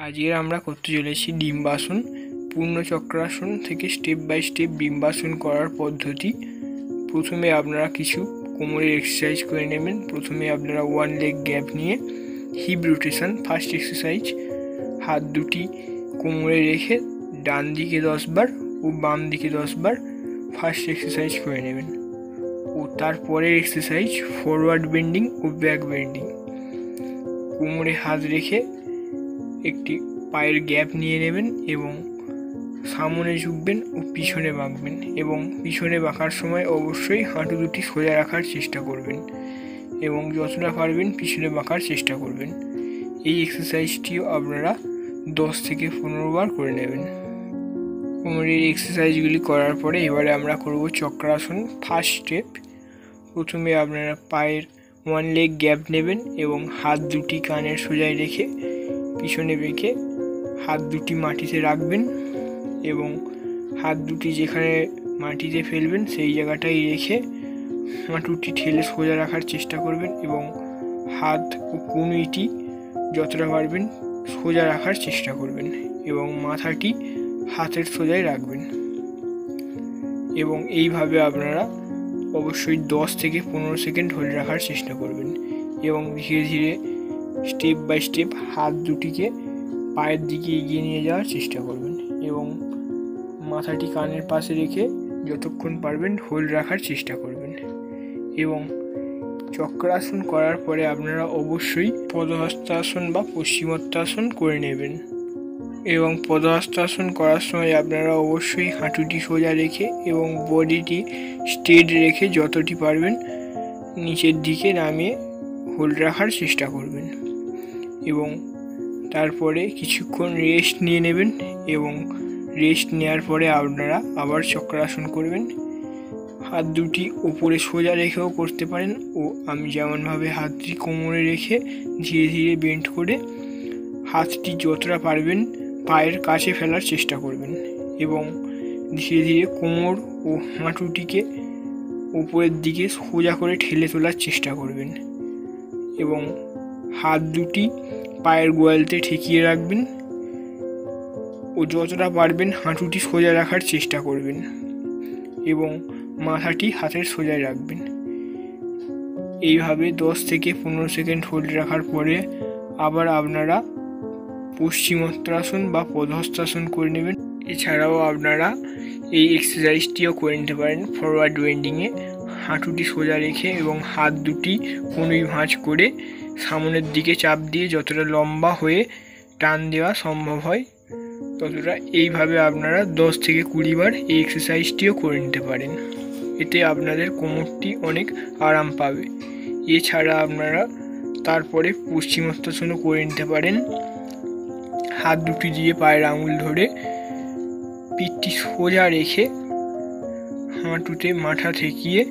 আজকের আমরা করতে চলেছি ডিম্বাসন। পূর্ণ চক্রাসন থেকে স্টেপ বাই স্টেপ ডিম্বাসন করার পদ্ধতি। প্রথমে আপনারা কিছু কোমরের এক্সারসাইজ করে নেবেন। প্রথমে আপনারা ওয়ান লেগ গ্যাপ নিয়ে হিপ রোটেশন ফার্স্ট এক্সারসাইজ, হাত দুটি কোমরে রেখে ডান দিকে 10 বার ও বাম দিকে 10 বার ফার্স্ট এক্সারসাইজ করে নেবেন। ও তারপরের এক্সারসাইজ ফরওয়ার্ড বেন্ডিং ও ব্যাক বেন্ডিং। কোমরে হাত রেখে একটি পায়ের গ্যাপ নিয়ে নেবেন এবং সামনে ঝুঁকবেন ও পিছনে বাঁকবেন, এবং পিছনে বাঁকার সময় অবশ্যই হাঁটু দুটি সোজা রাখার চেষ্টা করবেন এবং যতটা পারবেন পিছনে বাঁকার চেষ্টা করবেন। এই এক্সারসাইজটিও আপনারা 10 থেকে 15 বার করে নেবেন। কোমরের এক্সারসাইজগুলি করার পরে এবারে আমরা করব চক্রাসন ফার্স্ট স্টেপ। প্রথমে আপনারা পায়ের ওয়ান লেগ গ্যাপ নেবেন এবং হাত দুটি কানের সোজায় রেখে পিছনে বেঁকে হাত দুটি মাটিতে রাখবেন এবং হাত দুটি যেখানে মাটিতে ফেলবেন সেই জায়গাটাই রেখে হাঁটুটি ঠেলে সোজা রাখার চেষ্টা করবেন এবং হাত ও কনুইটি যতটা পারবেন সোজা রাখার চেষ্টা করবেন এবং মাথাটি হাতের সোজায় রাখবেন। এবং এইভাবে আপনারা অবশ্যই 10 থেকে 15 সেকেন্ড ধরে রাখার চেষ্টা করবেন এবং ধীরে ধীরে স্টেপ বাই স্টেপ হাত দুটিকে পায়ের দিকে এগিয়ে নিয়ে যাওয়ার চেষ্টা করবেন এবং মাথাটি কানের পাশে রেখে যতক্ষণ পারবেন হোল্ড রাখার চেষ্টা করবেন। এবং চক্রাসন করার পরে আপনারা অবশ্যই পদহস্তাসন বা পশ্চিমোত্তাসন করে নেবেন এবং পদহস্তাসন করার সময় আপনারা অবশ্যই হাঁটুটি সোজা রেখে এবং বডিটি স্ট্রেট রেখে যতটি পারবেন নিচের দিকে নামিয়ে হোল্ড রাখার চেষ্টা করবেন এবং তারপরে কিছুক্ষণ রেস্ট নিয়ে নেবেন এবং রেস্ট নেওয়ার পরে আপনারা আবার চক্রাসন করবেন। হাত দুটি উপরে সোজা রেখেও করতে পারেন ও আমি যেমনভাবে হাতটি কোমরে রেখে ধীরে ধীরে বেন্ড করে হাতটি যতটা পারবেন পায়ের কাছে ফেলার চেষ্টা করবেন এবং ধীরে ধীরে কোমর ও হাঁটুটিকে উপরের দিকে সোজা করে ঠেলে তোলার চেষ্টা করবেন এবং হাত দুটি পায়ের গোয়ালতে ঠেকিয়ে রাখবেন ও যতটা পারবেন হাঁটুটি সোজা রাখার চেষ্টা করবেন এবং মাথাটি হাতের সোজায় রাখবেন। এইভাবে 10 থেকে 15 সেকেন্ড হোল্ড রাখার পরে আবার আপনারা পশ্চিমোত্তাসন বা পদহস্তাসন করে নেবেন। এছাড়াও আপনারা এই এক্সারসাইজটিও করে নিতে পারেন ফরওয়ার্ড বেন্ডিংয়ে, হাঁটুটি সোজা রেখে এবং হাত দুটি কনুই ভাঁজ করে সামনের দিকে চাপ দিয়ে যতটা লম্বা হয়ে টান দেওয়া সম্ভব হয় ততটা। এইভাবে আপনারা 10 থেকে 20 বার এই এক্সারসাইজটিও করে নিতে পারেন। এতে আপনাদের কোমরটি অনেক আরাম পাবে। এছাড়া আপনারা তারপরে পশ্চিমোত্তাসনও করে নিতে পারেন। হাত দুটি দিয়ে পায়ের আঙুল ধরে পিঠটি সোজা রেখে হাঁটুতে মাথা ঠেকিয়ে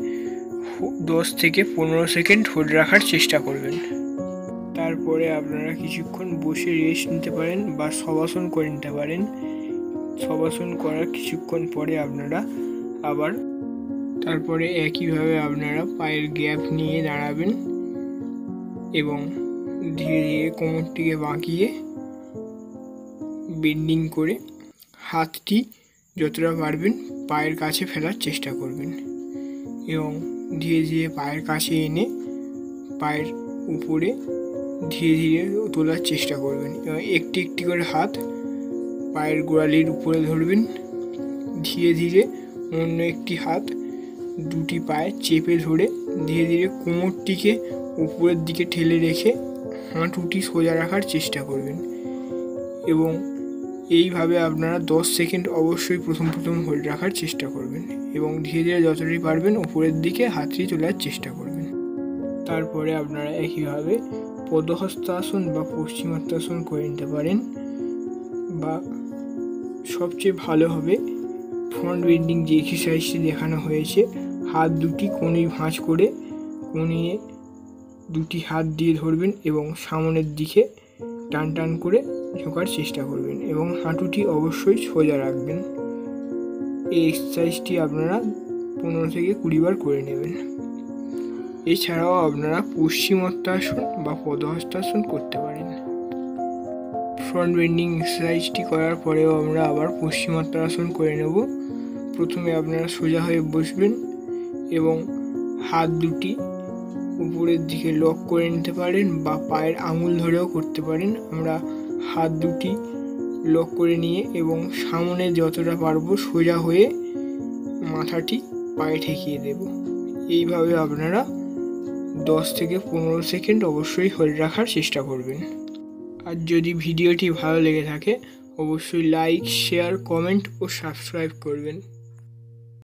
10 থেকে 15 সেকেন্ড হোল্ড রাখার চেষ্টা করবেন। তারপরে আপনারা কিছুক্ষণ বসে রেস্ট নিতে পারেন বা শবাসন করে নিতে পারেন। শবাসন করার কিছুক্ষণ পরে আপনারা আবার তারপরে একইভাবে আপনারা পায়ের গ্যাপ নিয়ে দাঁড়াবেন এবং ধীরে ধীরে কোমরটিকে বাঁকিয়ে বেন্ডিং করে হাতটি যতটা পারবেন পায়ের কাছে ফেলার চেষ্টা করবেন এবং ধীরে ধীরে পায়ের কাছে এনে পায়ের উপরে ধীরে ধীরে তোলার চেষ্টা করবেন এবং একটি একটি করে হাত পায়ের গোড়ালির উপরে ধরবেন। ধীরে ধীরে অন্য একটি হাত দুটি পায়ে চেপে ধরে ধীরে ধীরে কোমরটিকে উপরের দিকে ঠেলে রেখে হাঁটুটি সোজা রাখার চেষ্টা করবেন এবং এইভাবে আপনারা 10 সেকেন্ড অবশ্যই প্রথম হোল্ড রাখার চেষ্টা করবেন এবং ধীরে ধীরে যতটি পারবেন উপরের দিকে হাতটি তোলার চেষ্টা করবেন। তারপরে আপনারা একইভাবে পদহস্তাসন বা পশ্চিমোত্তাসন করে নিতে পারেন বা সবচেয়ে ভালো হবে ফ্রন্ট বেন্ডিং যে এক্সারসাইজটি দেখানো হয়েছে, হাত দুটি কনুই ভাঁজ করে কনুইয়ে দুটি হাত দিয়ে ধরবেন এবং সামনের দিকে টান টান করে ঝোঁকার চেষ্টা করবেন এবং হাঁটুটি অবশ্যই সোজা রাখবেন। এই এক্সারসাইজটি আপনারা 15 থেকে 20 বার করে নেবেন। এছাড়াও আপনারা পশ্চিমোত্তাসন বা পদহস্তাসন করতে পারেন। ফ্রন্ট বেন্ডিং এক্সারসাইজটি করার পরেও আমরা আবার পশ্চিমোত্তানাসন করে নেব। প্রথমে আপনারা সোজা হয়ে বসবেন এবং হাত দুটি উপরের দিকে লক করে নিতে পারেন বা পায়ের আঙুল ধরেও করতে পারেন। আমরা হাত দুটি লক করে নিয়ে এবং সামনে যতটা পারবো সোজা হয়ে মাথাটি পায়ে ঠেকিয়ে দেব। এইভাবে আপনারা 10 থেকে 15 সেকেন্ড অবশ্যই হোল্ড রাখার চেষ্টা করবেন। আর যদি ভিডিওটি ভালো লেগে থাকে অবশ্যই লাইক, শেয়ার, কমেন্ট ও সাবস্ক্রাইব করবেন।